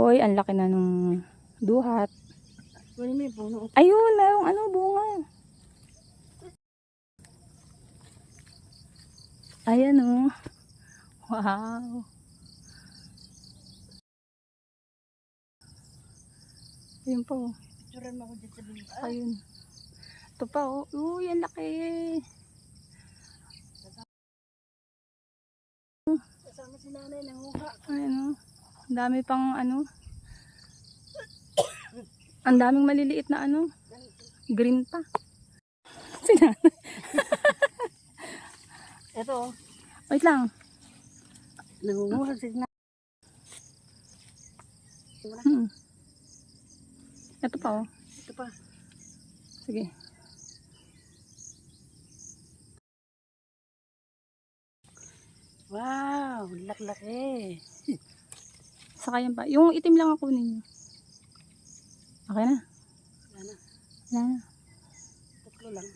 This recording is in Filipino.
Oy, ang laki na nung duhat. Kunin mo yung puno. Ayun, merong ano, bunga. Ayan oh. Wow. Ayun pa oh. Picturean mo ako dyan sa bimba. Ayun. Ito pa oh. Uy, ang laki. Kasama si nanay nanguha. Ayun oh. Ang dami pang ano. Ang daming maliliit na ano. Green pa. Sinanay. Ito, Wait lang. nangunguha si nanay. Ito pa oh. Ito pa. Sige. Wow, laki-laki. Saka yan pa. Yung itim lang ako ninyo. Okay na. Wala na. Wala na. Tatlo lang.